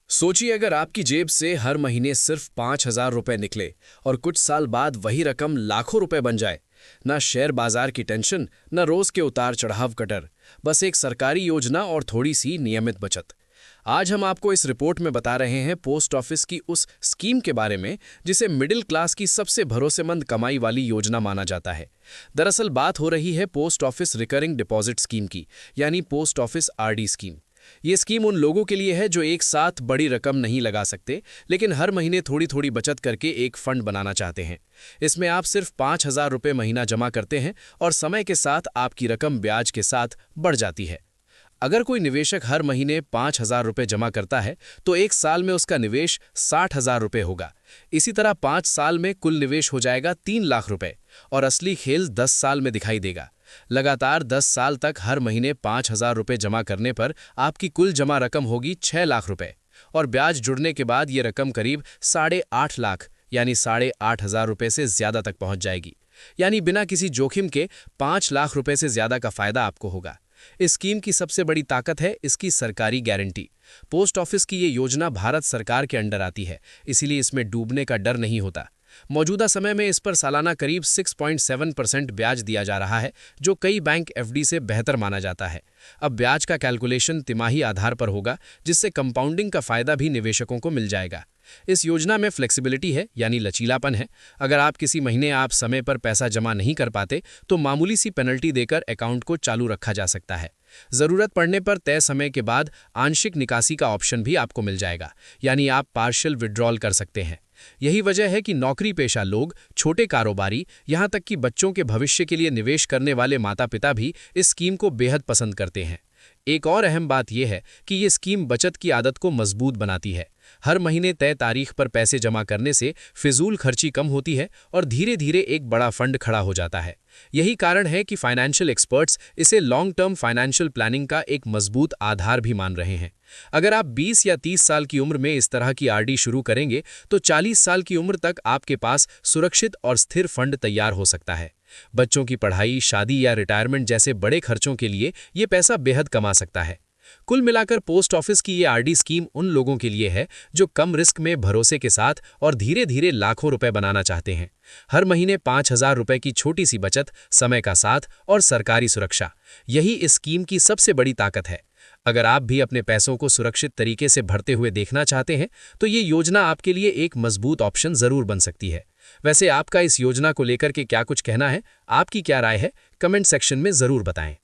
सोचिए अगर आपकी जेब से हर महीने सिर्फ 5,000 रुपए निकले और कुछ साल बाद वही रकम लाखों रुपए बन जाए। ना शेयर बाजार की टेंशन, ना रोज के उतार चढ़ाव का डर, बस एक सरकारी योजना और थोड़ी सी नियमित बचत। आज हम आपको इस रिपोर्ट में बता रहे हैं पोस्ट ऑफिस की उस स्कीम के बारे में जिसे मिडिल क्लास की सबसे भरोसेमंद कमाई वाली योजना माना जाता है। दरअसल बात हो रही है post office recurring deposit scheme की, यानी पोस्ट ऑफिस आरडी स्कीम। ये स्कीम उन लोगों के लिए है जो एक साथ बड़ी रकम नहीं लगा सकते, लेकिन हर महीने थोड़ी थोड़ी बचत करके एक फंड बनाना चाहते हैं। इसमें आप सिर्फ 5,000 रुपये महीना जमा करते हैं और समय के साथ आपकी रकम ब्याज के साथ बढ़ जाती है। अगर कोई निवेशक हर महीने 5,000 रुपये जमा करता है तो एक साल में उसका निवेश 60,000 रुपये होगा। इसी तरह 5 साल में कुल निवेश हो जाएगा 3 लाख रुपए और असली खेल 10 साल में दिखाई देगा। लगातार 10 साल तक हर महीने 5,000 रुपये जमा करने पर आपकी कुल जमा रकम होगी 6 लाख रुपए और ब्याज जुड़ने के बाद ये रकम करीब 8.5 लाख यानी 8,500 रुपये से ज्यादा तक पहुंच जाएगी। यानी बिना किसी जोखिम के 5 लाख रुपए से ज्यादा का फायदा आपको होगा। इस स्कीम की सबसे बड़ी ताकत है इसकी सरकारी गारंटी। पोस्ट ऑफिस की ये योजना भारत सरकार के अंडर आती है, इसीलिए इसमें डूबने का डर नहीं होता। मौजूदा समय में इस पर सालाना करीब 6.7% ब्याज दिया जा रहा है, जो कई बैंक एफडी से बेहतर माना जाता है। अब ब्याज का कैलकुलेशन तिमाही आधार पर होगा, जिससे कंपाउंडिंग का फायदा भी निवेशकों को मिल जाएगा। इस योजना में फ्लेक्सिबिलिटी है, यानी लचीलापन है। अगर आप किसी महीने आप समय पर पैसा जमा नहीं कर पाते तो मामूली सी पेनल्टी देकर अकाउंट को चालू रखा जा सकता है। जरूरत पड़ने पर तय समय के बाद आंशिक निकासी का ऑप्शन भी आपको मिल जाएगा, यानी आप पार्शियल विड्रॉल कर सकते हैं। यही वजह है कि नौकरी पेशा लोग, छोटे कारोबारी, यहां तक कि बच्चों के भविष्य के लिए निवेश करने वाले माता पिता भी इस स्कीम को बेहद पसंद करते हैं। एक और अहम बात यह है कि ये स्कीम बचत की आदत को मजबूत बनाती है। हर महीने तय तारीख पर पैसे जमा करने से फिजूल खर्ची कम होती है और धीरे धीरे एक बड़ा फंड खड़ा हो जाता है। यही कारण है कि फाइनेंशियल एक्सपर्ट्स इसे लॉन्ग टर्म फाइनेंशियल प्लानिंग का एक मजबूत आधार भी मान रहे हैं। अगर आप 20 या 30 साल की उम्र में इस तरह की आरडी शुरू करेंगे तो 40 साल की उम्र तक आपके पास सुरक्षित और स्थिर फंड तैयार हो सकता है। बच्चों की पढ़ाई, शादी या रिटायरमेंट जैसे बड़े खर्चों के लिए ये पैसा बेहद कमा सकता है। कुल मिलाकर पोस्ट ऑफिस की ये आरडी स्कीम उन लोगों के लिए है जो कम रिस्क में भरोसे के साथ और धीरे धीरे लाखों रुपए बनाना चाहते हैं। हर महीने 5,000 रुपए की छोटी सी बचत, समय का साथ और सरकारी सुरक्षा, यही इस स्कीम की सबसे बड़ी ताकत है। अगर आप भी अपने पैसों को सुरक्षित तरीके से भरते हुए देखना चाहते हैं तो ये योजना आपके लिए एक मजबूत ऑप्शन जरूर बन सकती है। वैसे आपका इस योजना को लेकर के क्या कुछ कहना है, आपकी क्या राय है, कमेंट सेक्शन में जरूर बताएं।